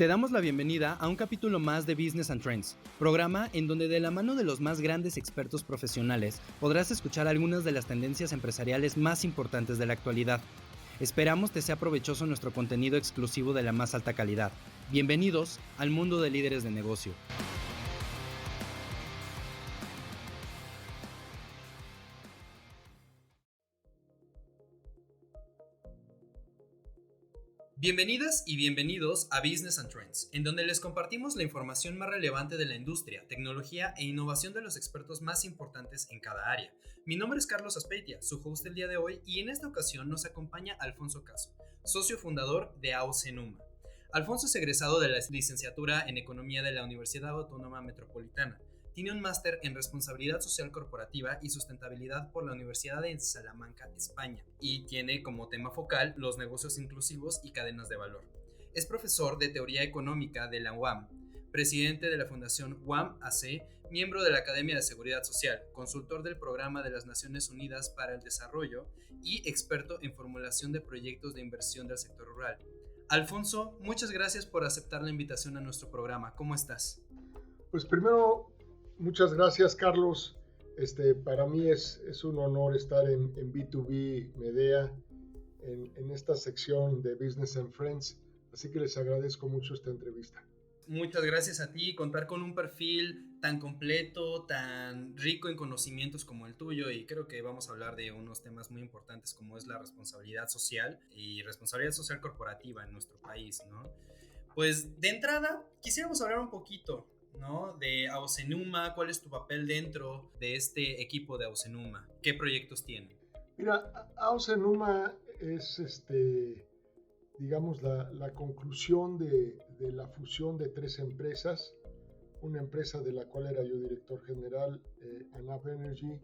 Te damos la bienvenida a un capítulo más de Business and Trends, programa en donde de la mano de los más grandes expertos profesionales podrás escuchar algunas de las tendencias empresariales más importantes de la actualidad. Esperamos te sea provechoso nuestro contenido exclusivo de la más alta calidad. Bienvenidos al mundo de líderes de negocio. Bienvenidas y bienvenidos a Business and Trends, en donde les compartimos la información más relevante de la industria, tecnología e innovación de los expertos más importantes en cada área. Mi nombre es Carlos Aspeitia, su host el día de hoy, y en esta ocasión nos acompaña Alfonso Caso, socio fundador de AOCENUMA. Alfonso es egresado de la licenciatura en Economía de la Universidad Autónoma Metropolitana. Tiene un máster en Responsabilidad Social Corporativa y Sustentabilidad por la Universidad de Salamanca, España, y tiene como tema focal los negocios inclusivos y cadenas de valor. Es profesor de Teoría Económica de la UAM, presidente de la Fundación UAM AC, miembro de la Academia de Seguridad Social, consultor del Programa de las Naciones Unidas para el Desarrollo y experto en formulación de proyectos de inversión del sector rural. Alfonso, muchas gracias por aceptar la invitación a nuestro programa. ¿Cómo estás? Pues primero, muchas gracias, Carlos. Para mí es un honor estar en B2B Medea, en esta sección de Business and Friends, así que les agradezco mucho esta entrevista. Muchas gracias a ti, contar con un perfil tan completo, tan rico en conocimientos como el tuyo, y creo que vamos a hablar de unos temas muy importantes como es la responsabilidad social y responsabilidad social corporativa en nuestro país, ¿no? Pues de entrada, quisiéramos hablar un poquito, ¿no?, de AOCENUMA. ¿Cuál es tu papel dentro de este equipo de AOCENUMA? ¿Qué proyectos tienen? Mira, AOCENUMA es digamos, la conclusión de la fusión de tres empresas. Una empresa de la cual era yo director general, ANAP Energy,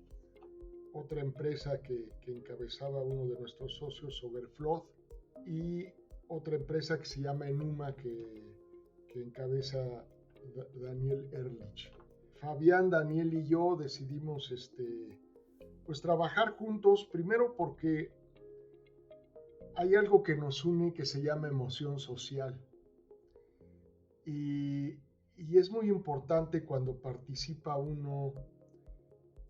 otra empresa que encabezaba uno de nuestros socios, Overflow, y otra empresa que se llama Enuma, que encabeza Daniel Ehrlich. Fabián, Daniel y yo decidimos pues trabajar juntos, primero porque hay algo que nos une que se llama emoción social. Y es muy importante cuando participa uno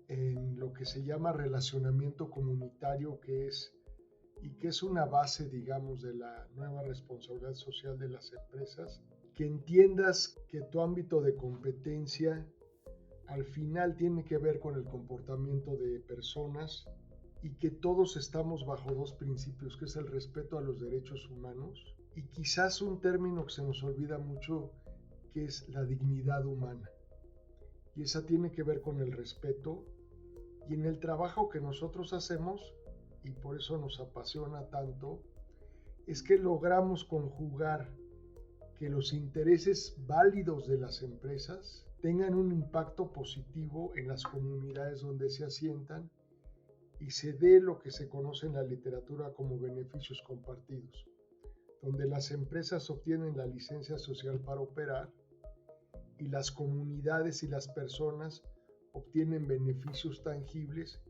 en lo que se llama relacionamiento comunitario, que es una base, digamos, de la nueva responsabilidad social de las empresas, que entiendas que tu ámbito de competencia al final tiene que ver con el comportamiento de personas y que todos estamos bajo dos principios, que es el respeto a los derechos humanos y quizás un término que se nos olvida mucho, que es la dignidad humana. Y esa tiene que ver con el respeto, y en el trabajo que nosotros hacemos, y por eso nos apasiona tanto, es que logramos conjugar que los intereses válidos de las empresas tengan un impacto positivo en las comunidades donde se asientan y se dé lo que se conoce en la literatura como beneficios compartidos, donde las empresas obtienen la licencia social para operar y las comunidades y las personas obtienen beneficios tangibles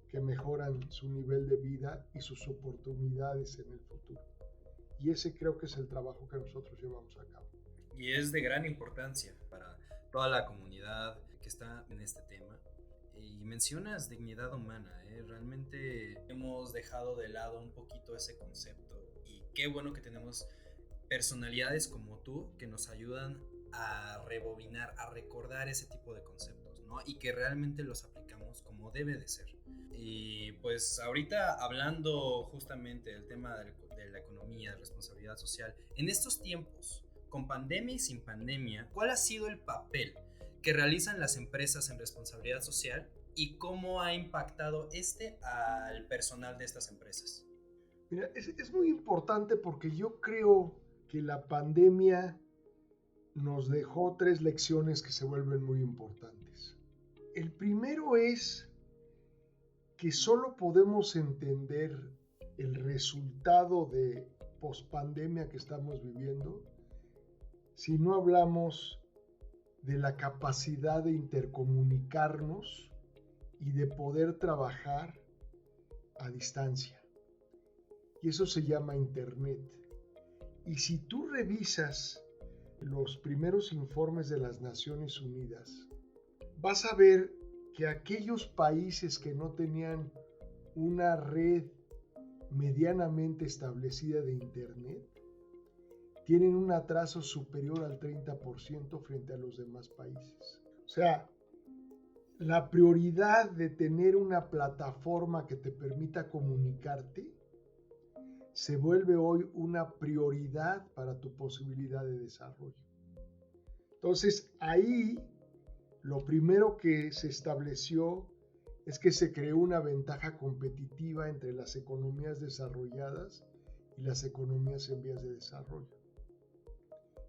que mejoran su nivel de vida y sus oportunidades en el futuro. Y ese creo que es el trabajo que nosotros llevamos a cabo. Y es de gran importancia para toda la comunidad que está en este tema. Y mencionas dignidad humana, realmente hemos dejado de lado un poquito ese concepto, y qué bueno que tenemos personalidades como tú que nos ayudan a rebobinar, a recordar ese tipo de conceptos, ¿no? Y que realmente los aplicamos como debe de ser. Y pues ahorita hablando justamente del tema de la economía, de responsabilidad social, en estos tiempos, con pandemia y sin pandemia, ¿cuál ha sido el papel que realizan las empresas en responsabilidad social y cómo ha impactado al personal de estas empresas? Mira, es muy importante porque yo creo que la pandemia nos dejó tres lecciones que se vuelven muy importantes. El primero es que solo podemos entender el resultado de pospandemia que estamos viviendo si no hablamos de la capacidad de intercomunicarnos y de poder trabajar a distancia. Y eso se llama Internet. Y si tú revisas los primeros informes de las Naciones Unidas, vas a ver que aquellos países que no tenían una red medianamente establecida de Internet tienen un atraso superior al 30% frente a los demás países. O sea, la prioridad de tener una plataforma que te permita comunicarte se vuelve hoy una prioridad para tu posibilidad de desarrollo. Entonces, ahí lo primero que se estableció es que se creó una ventaja competitiva entre las economías desarrolladas y las economías en vías de desarrollo.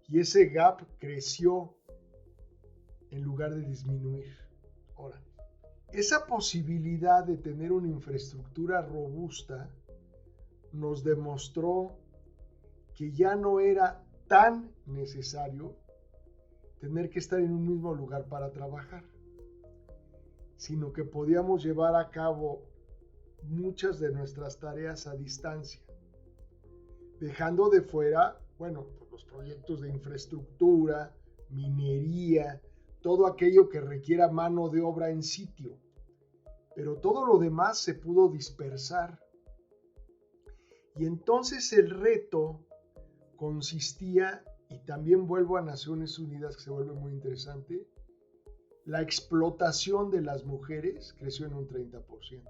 Y ese gap creció en lugar de disminuir. Ahora, esa posibilidad de tener una infraestructura robusta nos demostró que ya no era tan necesario tener que estar en un mismo lugar para trabajar, sino que podíamos llevar a cabo muchas de nuestras tareas a distancia, dejando de fuera, los proyectos de infraestructura, minería, todo aquello que requiera mano de obra en sitio, pero todo lo demás se pudo dispersar. Y entonces el reto consistía, y también vuelvo a Naciones Unidas, que se vuelve muy interesante, la explotación de las mujeres creció en un 30%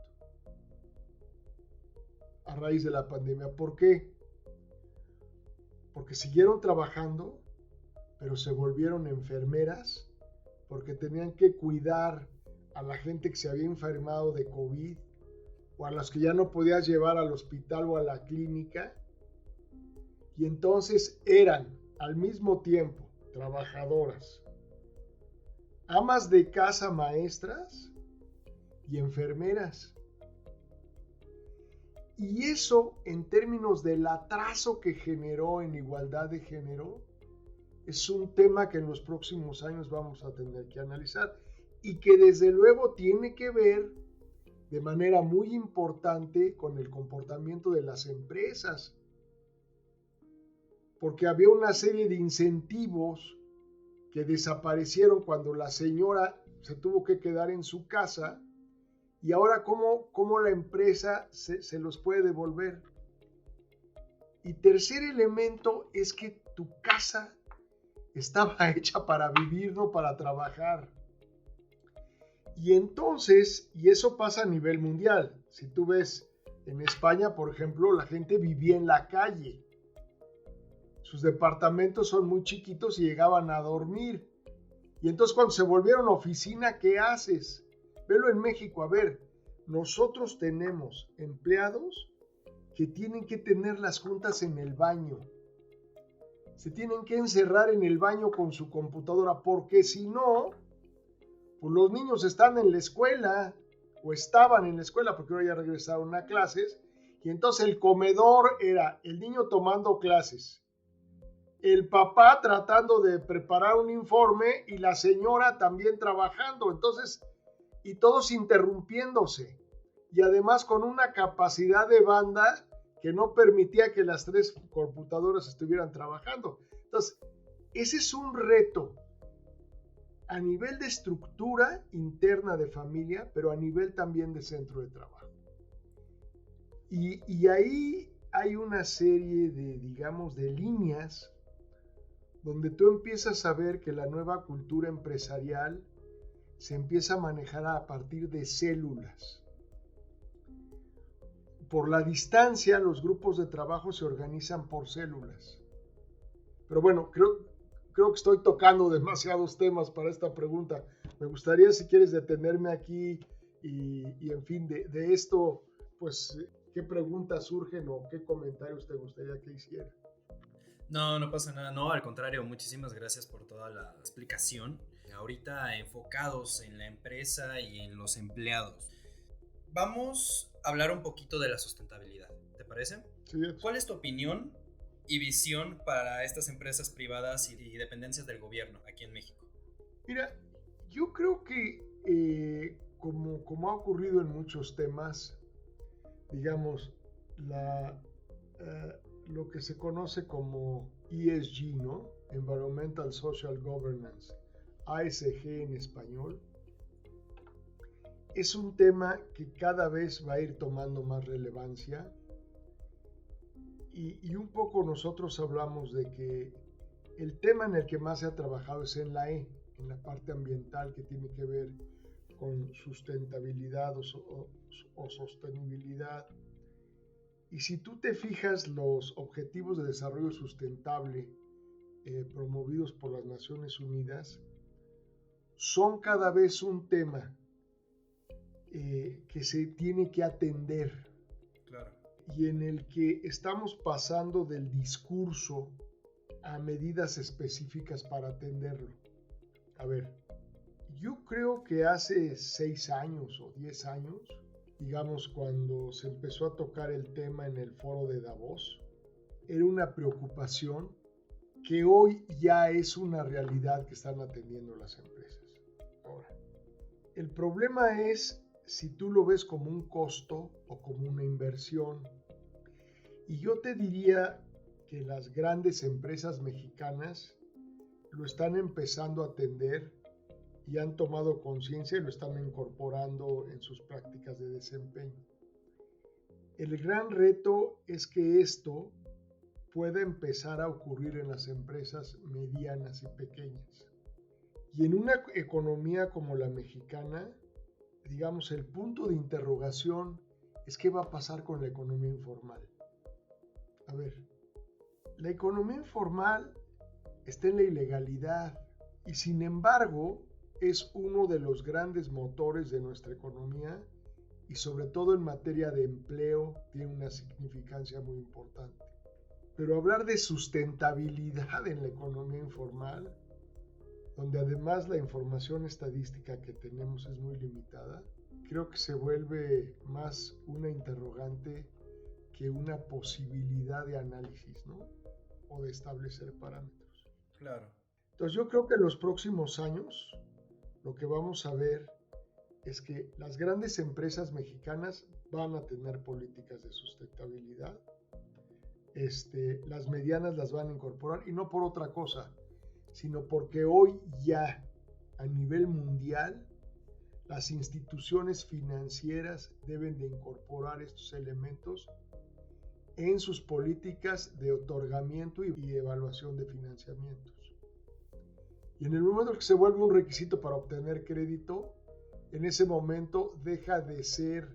a raíz de la pandemia. ¿Por qué? Porque siguieron trabajando, pero se volvieron enfermeras, porque tenían que cuidar a la gente que se había enfermado de COVID, o a las que ya no podías llevar al hospital o a la clínica, y entonces eran al mismo tiempo trabajadoras, amas de casa, maestras y enfermeras. Y eso, en términos del atraso que generó en igualdad de género, es un tema que en los próximos años vamos a tener que analizar y que desde luego tiene que ver de manera muy importante con el comportamiento de las empresas, porque había una serie de incentivos que desaparecieron cuando la señora se tuvo que quedar en su casa, y ahora cómo la empresa se los puede devolver. Y tercer elemento es que tu casa estaba hecha para vivir, no para trabajar. Y entonces, y eso pasa a nivel mundial, si tú ves en España, por ejemplo, la gente vivía en la calle. Sus departamentos son muy chiquitos y llegaban a dormir. Y entonces cuando se volvieron oficina, ¿qué haces? Velo en México, a ver, nosotros tenemos empleados que tienen que tener las juntas en el baño. Se tienen que encerrar en el baño con su computadora, porque si no, pues los niños están en la escuela, o estaban en la escuela, porque ahora ya regresaron a clases, y entonces el comedor era el niño tomando clases, el papá tratando de preparar un informe y la señora también trabajando, entonces, y todos interrumpiéndose, y además con una capacidad de banda que no permitía que las tres computadoras estuvieran trabajando. Entonces, ese es un reto a nivel de estructura interna de familia, pero a nivel también de centro de trabajo. Y ahí hay una serie de, digamos, de líneas donde tú empiezas a ver que la nueva cultura empresarial se empieza a manejar a partir de células. Por la distancia, los grupos de trabajo se organizan por células. Pero bueno, creo que estoy tocando demasiados temas para esta pregunta. Me gustaría, si quieres, detenerme aquí y en fin, de esto, pues, ¿qué preguntas surgen o qué comentarios te gustaría que hiciera? No pasa nada, no, al contrario, muchísimas gracias por toda la explicación. Ahorita enfocados en la empresa y en los empleados. Vamos a hablar un poquito de la sustentabilidad, ¿te parece? Sí. ¿Cuál es tu opinión y visión para estas empresas privadas y dependencias del gobierno aquí en México? Mira, yo creo que como ha ocurrido en muchos temas, digamos, lo que se conoce como ESG, ¿no? Environmental Social Governance, ASG en español, es un tema que cada vez va a ir tomando más relevancia y un poco nosotros hablamos de que el tema en el que más se ha trabajado es en la E, en la parte ambiental que tiene que ver con sustentabilidad o sostenibilidad. Y si tú te fijas, los objetivos de desarrollo sustentable promovidos por las Naciones Unidas son cada vez un tema que se tiene que atender. Claro. Y en el que estamos pasando del discurso a medidas específicas para atenderlo. A ver, yo creo que hace 6 años o 10 años, digamos cuando se empezó a tocar el tema en el foro de Davos, era una preocupación que hoy ya es una realidad que están atendiendo las empresas. Ahora, el problema es si tú lo ves como un costo o como una inversión. Y yo te diría que las grandes empresas mexicanas lo están empezando a atender y han tomado conciencia y lo están incorporando en sus prácticas de desempeño. El gran reto es que esto pueda empezar a ocurrir en las empresas medianas y pequeñas. Y en una economía como la mexicana, digamos, el punto de interrogación es qué va a pasar con la economía informal. A ver, la economía informal está en la ilegalidad y sin embargo es uno de los grandes motores de nuestra economía y sobre todo en materia de empleo tiene una significancia muy importante. Pero hablar de sustentabilidad en la economía informal, donde además la información estadística que tenemos es muy limitada, creo que se vuelve más una interrogante que una posibilidad de análisis, ¿no? O de establecer parámetros. Claro. Entonces yo creo que en los próximos años lo que vamos a ver es que las grandes empresas mexicanas van a tener políticas de sustentabilidad, las medianas las van a incorporar y no por otra cosa, sino porque hoy ya a nivel mundial las instituciones financieras deben de incorporar estos elementos en sus políticas de otorgamiento y evaluación de financiamientos. Y en el momento que se vuelve un requisito para obtener crédito, en ese momento deja de ser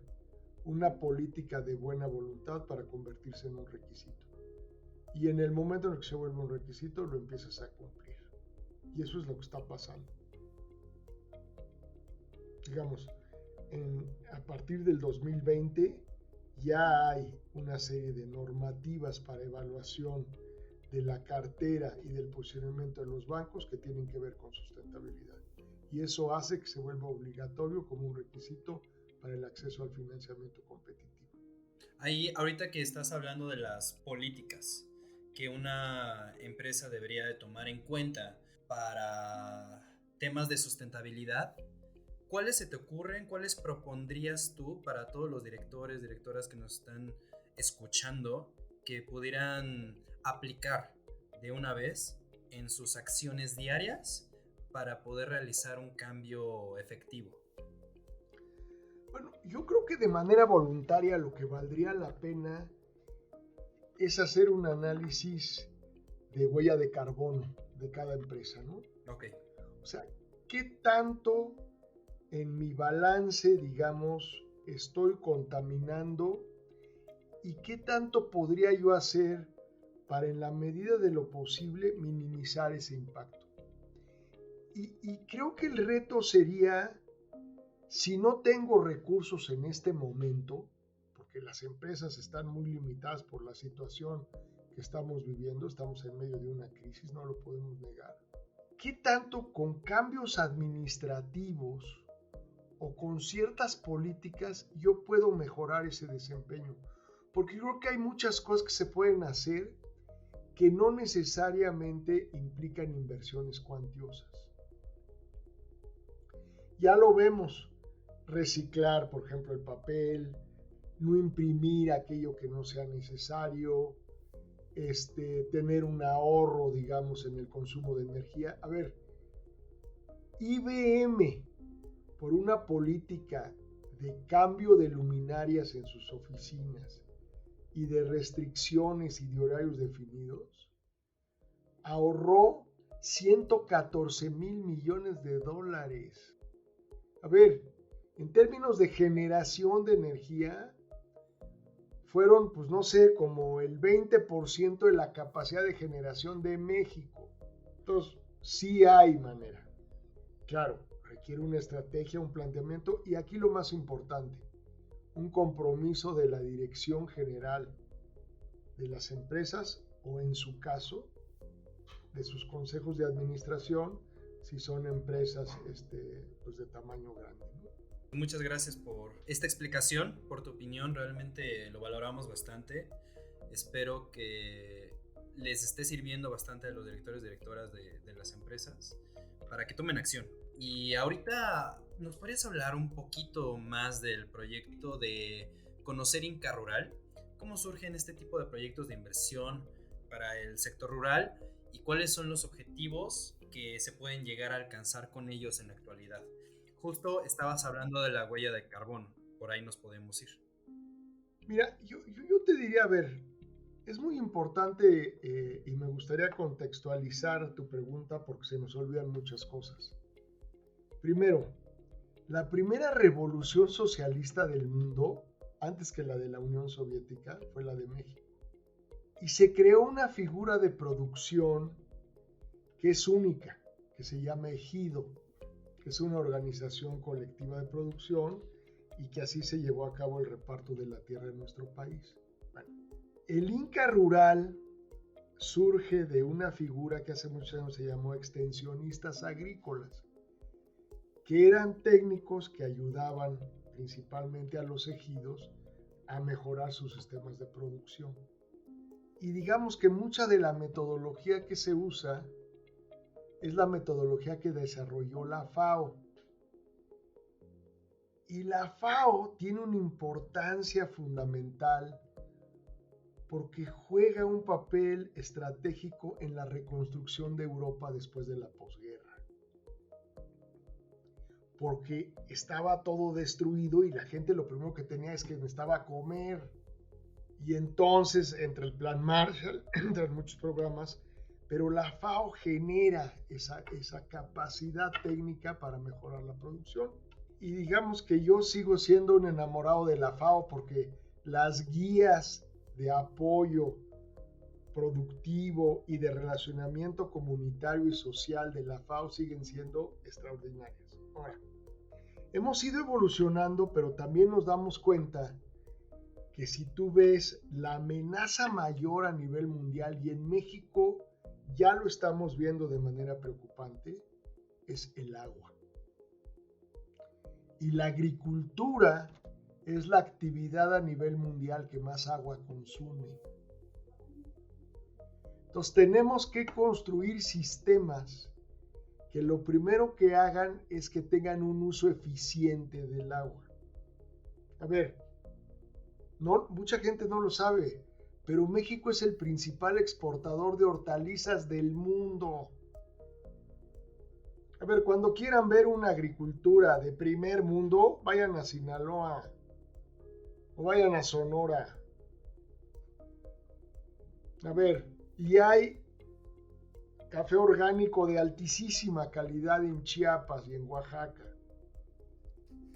una política de buena voluntad para convertirse en un requisito. Y en el momento en el que se vuelve un requisito, lo empiezas a cumplir. Y eso es lo que está pasando. Digamos, a partir del 2020 ya hay una serie de normativas para evaluación de la cartera y del posicionamiento de los bancos que tienen que ver con sustentabilidad. Y eso hace que se vuelva obligatorio como un requisito para el acceso al financiamiento competitivo. Ahí, ahorita que estás hablando de las políticas que una empresa debería de tomar en cuenta para temas de sustentabilidad, ¿cuáles se te ocurren? ¿Cuáles propondrías tú para todos los directores, directoras que nos están escuchando que pudieran aplicar de una vez en sus acciones diarias para poder realizar un cambio efectivo? Bueno, yo creo que de manera voluntaria lo que valdría la pena es hacer un análisis de huella de carbono de cada empresa, ¿no? Ok. O sea, ¿qué tanto en mi balance, digamos, estoy contaminando y qué tanto podría yo hacer para, en la medida de lo posible, minimizar ese impacto? Y creo que el reto sería, si no tengo recursos en este momento, porque las empresas están muy limitadas por la situación que estamos viviendo, estamos en medio de una crisis, no lo podemos negar. ¿Qué tanto con cambios administrativos o con ciertas políticas yo puedo mejorar ese desempeño? Porque creo que hay muchas cosas que se pueden hacer que no necesariamente implican inversiones cuantiosas. Ya lo vemos, reciclar, por ejemplo, el papel, no imprimir aquello que no sea necesario, tener un ahorro, digamos, en el consumo de energía. A ver, IBM, por una política de cambio de luminarias en sus oficinas y de restricciones y de horarios definidos, ahorró 114,000 millones de dólares. A ver, en términos de generación de energía, fueron, pues no sé, como el 20% de la capacidad de generación de México. Entonces, sí hay manera. Claro, requiere una estrategia, un planteamiento, y aquí lo más importante, un compromiso de la dirección general de las empresas, o en su caso, de sus consejos de administración, si son empresas pues de tamaño grande, ¿no? Muchas gracias por esta explicación, por tu opinión, realmente lo valoramos bastante. Espero que les esté sirviendo bastante a los directores y directoras de las empresas para que tomen acción. Y ahorita, ¿nos podrías hablar un poquito más del proyecto de Conocer Inca Rural? ¿Cómo surgen este tipo de proyectos de inversión para el sector rural y cuáles son los objetivos que se pueden llegar a alcanzar con ellos en la actualidad? Justo estabas hablando de la huella de carbono, por ahí nos podemos ir. Mira, yo te diría, a ver, es muy importante y me gustaría contextualizar tu pregunta porque se nos olvidan muchas cosas. Primero, la primera revolución socialista del mundo, antes que la de la Unión Soviética, fue la de México. Y se creó una figura de producción que es única, que se llama ejido, que es una organización colectiva de producción y que así se llevó a cabo el reparto de la tierra en nuestro país. Bueno, el Inca rural surge de una figura que hace muchos años se llamó extensionistas agrícolas, que eran técnicos que ayudaban principalmente a los ejidos a mejorar sus sistemas de producción. Y digamos que mucha de la metodología que se usa es la metodología que desarrolló la FAO. Y la FAO tiene una importancia fundamental porque juega un papel estratégico en la reconstrucción de Europa después de la posguerra. Porque estaba todo destruido y la gente lo primero que tenía es que necesitaba comer. Y entonces, entre el Plan Marshall, entre muchos programas, pero la FAO genera esa capacidad técnica para mejorar la producción. Y digamos que yo sigo siendo un enamorado de la FAO porque las guías de apoyo productivo y de relacionamiento comunitario y social de la FAO siguen siendo extraordinarias. Ahora, hemos ido evolucionando, pero también nos damos cuenta que si tú ves la amenaza mayor a nivel mundial, y en México ya lo estamos viendo de manera preocupante, es el agua. Y la agricultura es la actividad a nivel mundial que más agua consume. Entonces tenemos que construir sistemas que lo primero que hagan es que tengan un uso eficiente del agua. A ver, no, mucha gente no lo sabe, pero México es el principal exportador de hortalizas del mundo. A ver, cuando quieran ver una agricultura de primer mundo, vayan a Sinaloa o vayan a Sonora. A ver, y hay café orgánico de altísima calidad en Chiapas y en Oaxaca.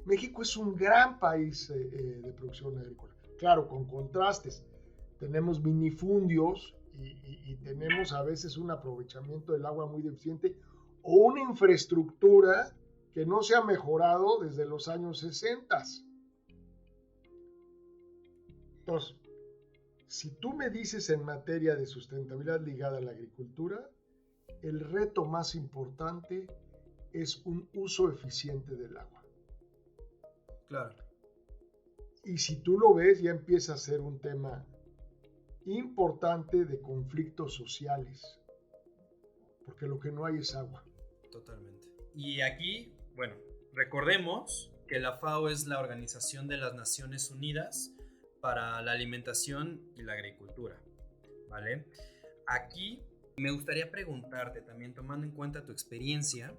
México es un gran país de producción agrícola. Claro, con contrastes. Tenemos minifundios y tenemos a veces un aprovechamiento del agua muy deficiente o una infraestructura que no se ha mejorado desde los años 60. Entonces, si tú me dices en materia de sustentabilidad ligada a la agricultura, el reto más importante es un uso eficiente del agua. Claro. Y si tú lo ves, ya empieza a ser un tema importante de conflictos sociales, porque lo que no hay es agua. Totalmente. Y aquí, bueno, recordemos que la FAO es la Organización de las Naciones Unidas para la Alimentación y la Agricultura. ¿vale? Aquí me gustaría preguntarte también, tomando en cuenta tu experiencia,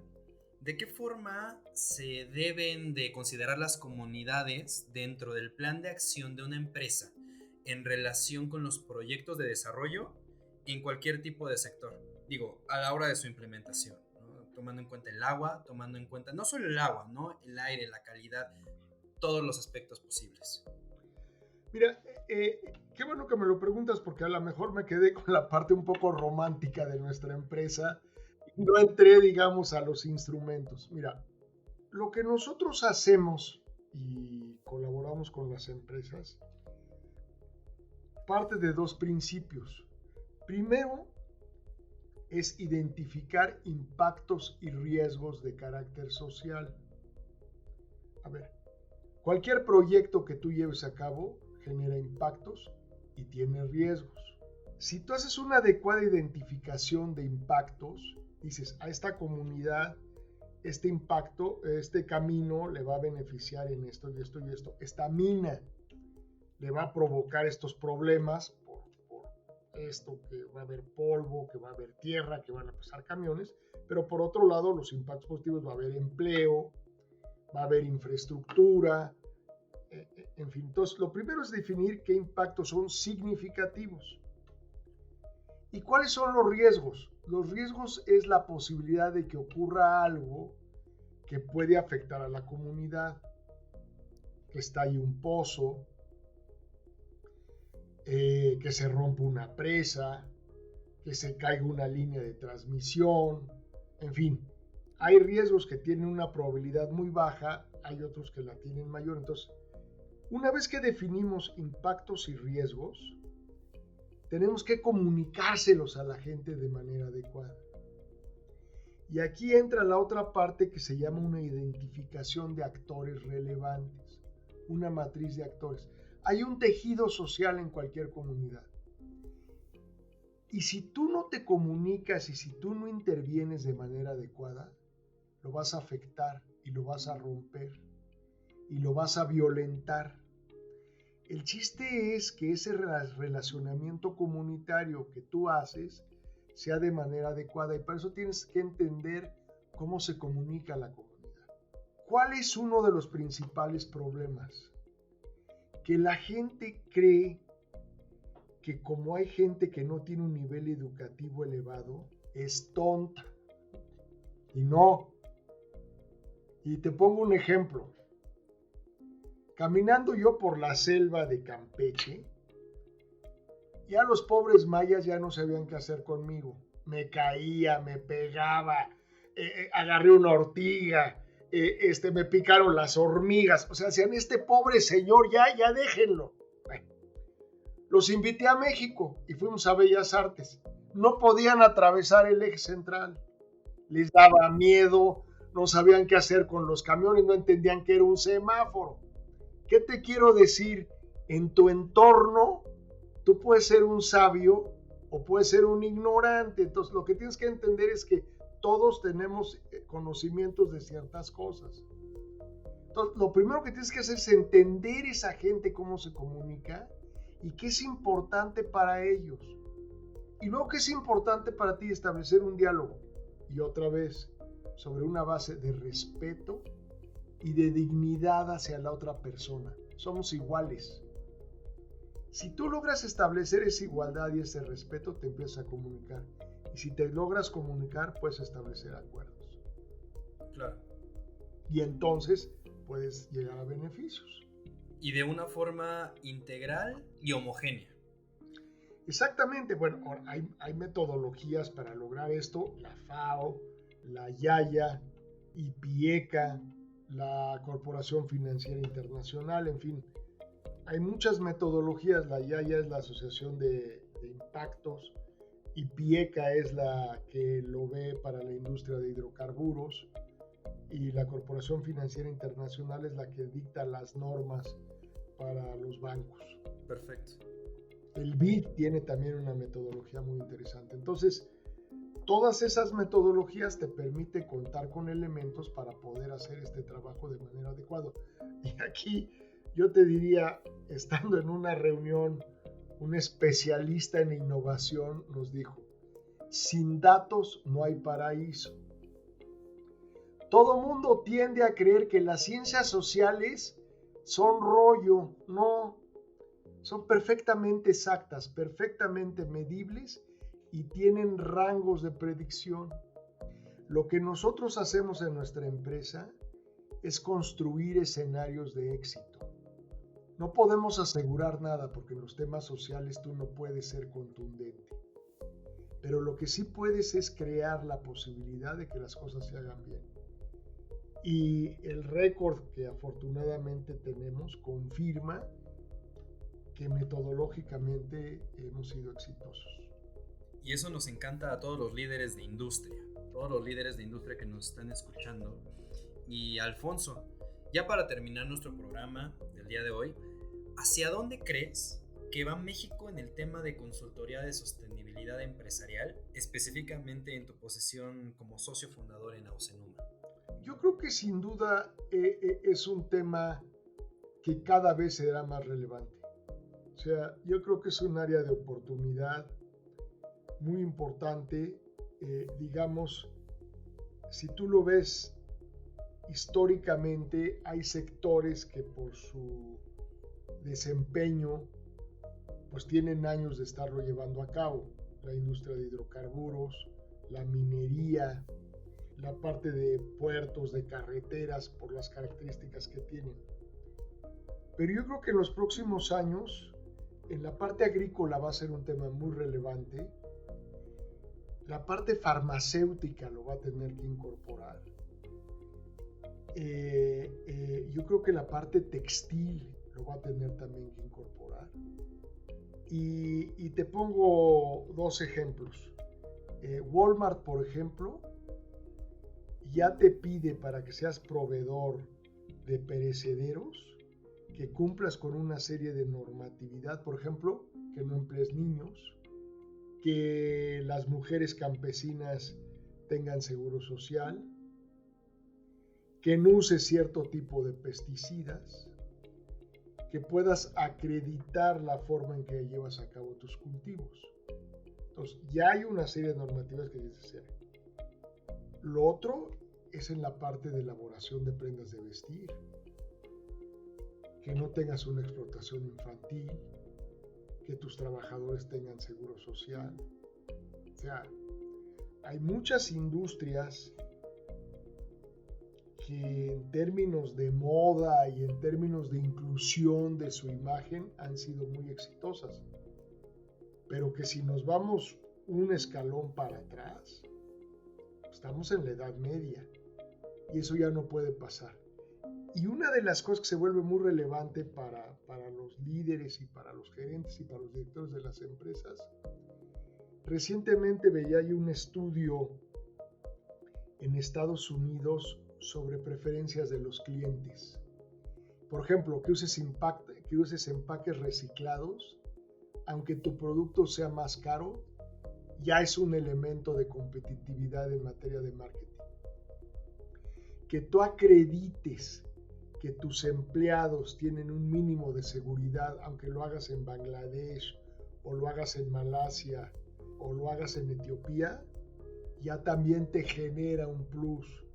¿de qué forma se deben de considerar las comunidades dentro del plan de acción de una empresa en relación con los proyectos de desarrollo en cualquier tipo de sector? Digo, a la hora de su implementación, ¿no? Tomando en cuenta el agua, tomando en cuenta no solo el agua, ¿no? El aire, la calidad, todos los aspectos posibles. Mira, qué bueno que me lo preguntas porque a lo mejor me quedé con la parte un poco romántica de nuestra empresa y no entré, digamos, a los instrumentos. Mira, lo que nosotros hacemos y colaboramos con las empresas parte de dos principios. Primero es identificar impactos y riesgos de carácter social. A ver, cualquier proyecto que tú lleves a cabo genera impactos y tiene riesgos. Si tú haces una adecuada identificación de impactos, dices a esta comunidad, este impacto, este camino le va a beneficiar en esto y esto y esto. Esta mina le va a provocar estos problemas por esto, que va a haber polvo, que va a haber tierra, que van a pasar camiones, pero por otro lado los impactos positivos va a haber empleo, va a haber infraestructura, en fin. Entonces lo primero es definir qué impactos son significativos. ¿Y cuáles son los riesgos? Los riesgos es la posibilidad de que ocurra algo que puede afectar a la comunidad, que está ahí un pozo, que se rompa una presa, que se caiga una línea de transmisión, en fin. Hay riesgos que tienen una probabilidad muy baja, hay otros que la tienen mayor. Entonces, una vez que definimos impactos y riesgos, tenemos que comunicárselos a la gente de manera adecuada. Y aquí entra la otra parte que se llama una identificación de actores relevantes, una matriz de actores. Hay un tejido social en cualquier comunidad. Y si tú no te comunicas y si tú no intervienes de manera adecuada, lo vas a afectar y lo vas a romper y lo vas a violentar. El chiste es que ese relacionamiento comunitario que tú haces sea de manera adecuada y para eso tienes que entender cómo se comunica la comunidad. ¿Cuál es uno de los principales problemas? Que la gente cree que como hay gente que no tiene un nivel educativo elevado, es tonta. Y no. Y te pongo un ejemplo. Caminando yo por la selva de Campeche, ya los pobres mayas ya no sabían qué hacer conmigo. Me caía, me pegaba, agarré una ortiga, me picaron las hormigas. O sea, decían, este pobre señor, ya déjenlo. Bueno, los invité a México y fuimos a Bellas Artes. No podían atravesar el eje central. Les daba miedo, no sabían qué hacer con los camiones, no entendían que era un semáforo. ¿Qué te quiero decir? En tu entorno, tú puedes ser un sabio o puedes ser un ignorante. Entonces, lo que tienes que entender es que todos tenemos conocimientos de ciertas cosas. Entonces, lo primero que tienes que hacer es entender esa gente, cómo se comunica y qué es importante para ellos. Y luego, qué es importante para ti, establecer un diálogo. Y otra vez, sobre una base de respeto y de dignidad hacia la otra persona. Somos iguales. Si tú logras establecer esa igualdad y ese respeto, te empiezas a comunicar. Y si te logras comunicar, puedes establecer acuerdos. Claro. Y entonces puedes llegar a beneficios. Y de una forma integral y homogénea. Exactamente. Bueno, hay metodologías para lograr esto. La FAO, la IAIA, IPIECA, la Corporación Financiera Internacional, en fin. Hay muchas metodologías. La IAIA es la Asociación de Impactos, IPIECA es la que lo ve para la industria de hidrocarburos y la Corporación Financiera Internacional es la que dicta las normas para los bancos. Perfecto. El BID tiene también una metodología muy interesante. Entonces, todas esas metodologías te permiten contar con elementos para poder hacer este trabajo de manera adecuada. Y aquí yo te diría, estando en una reunión un especialista en innovación, nos dijo: sin datos no hay paraíso. Todo mundo tiende a creer que las ciencias sociales son rollo. No, son perfectamente exactas, perfectamente medibles y tienen rangos de predicción. Lo que nosotros hacemos en nuestra empresa es construir escenarios de éxito. No podemos asegurar nada porque en los temas sociales tú no puedes ser contundente. Pero lo que sí puedes es crear la posibilidad de que las cosas se hagan bien. Y el récord que afortunadamente tenemos confirma que metodológicamente hemos sido exitosos. Y eso nos encanta a todos los líderes de industria que nos están escuchando. Y Alfonso, ya para terminar nuestro programa del día de hoy, ¿hacia dónde crees que va México en el tema de consultoría de sostenibilidad empresarial, específicamente en tu posición como socio fundador en Ausenuma? Yo creo que sin duda es un tema que cada vez será más relevante. O sea, yo creo que es un área de oportunidad muy importante. Digamos, si tú lo ves históricamente, hay sectores que por su desempeño pues tienen años de estarlo llevando a cabo. La industria de hidrocarburos, la minería, la parte de puertos, de carreteras, por las características que tienen. Pero yo creo que en los próximos años, en la parte agrícola va a ser un tema muy relevante. La parte farmacéutica lo va a tener que incorporar. Yo creo que la parte textil lo va a tener también que incorporar. Y te pongo dos ejemplos. Walmart, por ejemplo, ya te pide para que seas proveedor de perecederos que cumplas con una serie de normatividad, por ejemplo, que no emplees niños, que las mujeres campesinas tengan seguro social, que no uses cierto tipo de pesticidas, que puedas acreditar la forma en que llevas a cabo tus cultivos. Entonces, ya hay una serie de normativas que tienes que hacer. Lo otro es en la parte de elaboración de prendas de vestir, que no tengas una explotación infantil, que tus trabajadores tengan seguro social. O sea, hay muchas industrias que en términos de moda y en términos de inclusión de su imagen han sido muy exitosas, pero que si nos vamos un escalón para atrás, estamos en la Edad Media y eso ya no puede pasar. Y una de las cosas que se vuelve muy relevante para los líderes y para los gerentes y para los directores de las empresas, recientemente veía yo un estudio en Estados Unidos sobre preferencias de los clientes. Por ejemplo, que uses empaques reciclados, aunque tu producto sea más caro, ya es un elemento de competitividad en materia de marketing. Que tú acredites que tus empleados tienen un mínimo de seguridad, aunque lo hagas en Bangladesh, o lo hagas en Malasia, o lo hagas en Etiopía, ya también te genera un plus.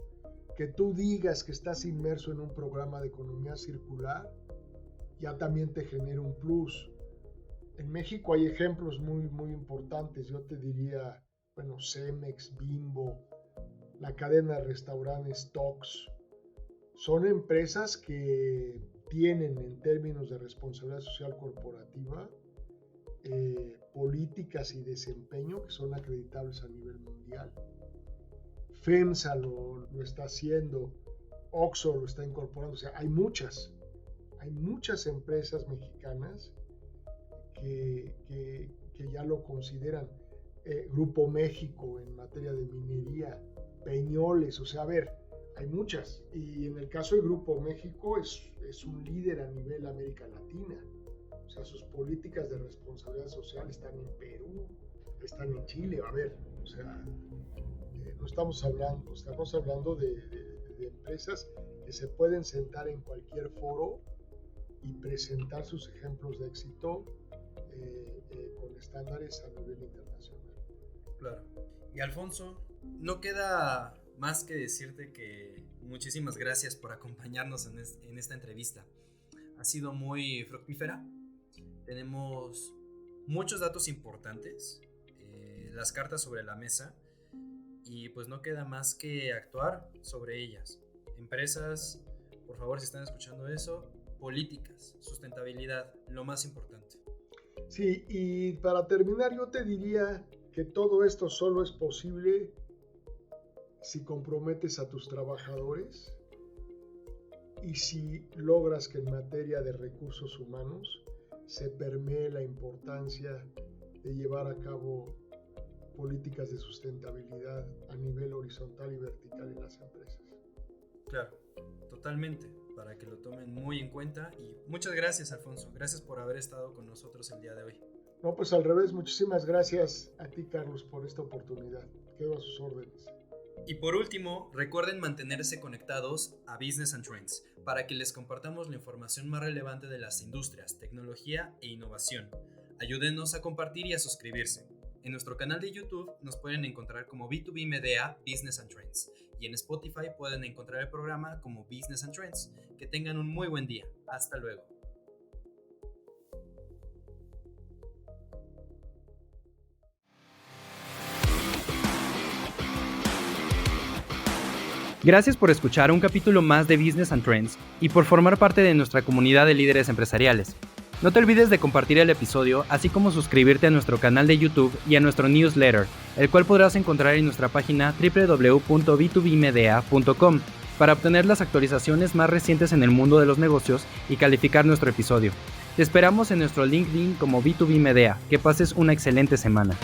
Que tú digas que estás inmerso en un programa de economía circular, ya también te genera un plus. En México hay ejemplos muy, muy importantes. Yo te diría, bueno, Cemex, Bimbo, la cadena de restaurantes Tox. Son empresas que tienen en términos de responsabilidad social corporativa políticas y desempeño que son acreditables a nivel mundial. FEMSA lo está haciendo, OXXO lo está incorporando, o sea, hay muchas empresas mexicanas que ya lo consideran. Grupo México en materia de minería, Peñoles, o sea, a ver, hay muchas. Y en el caso del Grupo México es un líder a nivel América Latina. O sea, sus políticas de responsabilidad social están en Perú, están en Chile, a ver, o sea, no estamos hablando de empresas que se pueden sentar en cualquier foro y presentar sus ejemplos de éxito con estándares a nivel internacional. Claro. Y Alfonso, no queda más que decirte que muchísimas gracias por acompañarnos en esta entrevista. Ha sido muy fructífera. Tenemos muchos datos importantes, las cartas sobre la mesa, y pues no queda más que actuar sobre ellas. Empresas, por favor, si están escuchando eso, políticas, sustentabilidad, lo más importante. Sí, y para terminar yo te diría que todo esto solo es posible si comprometes a tus trabajadores y si logras que en materia de recursos humanos se permee la importancia de llevar a cabo políticas de sustentabilidad a nivel horizontal y vertical en las empresas. Claro, totalmente, para que lo tomen muy en cuenta. Y muchas gracias, Alfonso, gracias por haber estado con nosotros el día de hoy. No, pues al revés, muchísimas gracias a ti, Carlos, por esta oportunidad. Quedo a sus órdenes. Y por último, recuerden mantenerse conectados a Business and Trends para que les compartamos la información más relevante de las industrias, tecnología e innovación. Ayúdenos a compartir y a suscribirse. En nuestro canal de YouTube nos pueden encontrar como B2B Medea Business and Trends y en Spotify pueden encontrar el programa como Business and Trends. Que tengan un muy buen día. Hasta luego. Gracias por escuchar un capítulo más de Business and Trends y por formar parte de nuestra comunidad de líderes empresariales. No te olvides de compartir el episodio, así como suscribirte a nuestro canal de YouTube y a nuestro newsletter, el cual podrás encontrar en nuestra página www.b2bmedea.com para obtener las actualizaciones más recientes en el mundo de los negocios y calificar nuestro episodio. Te esperamos en nuestro LinkedIn como B2B Medea. Que pases una excelente semana.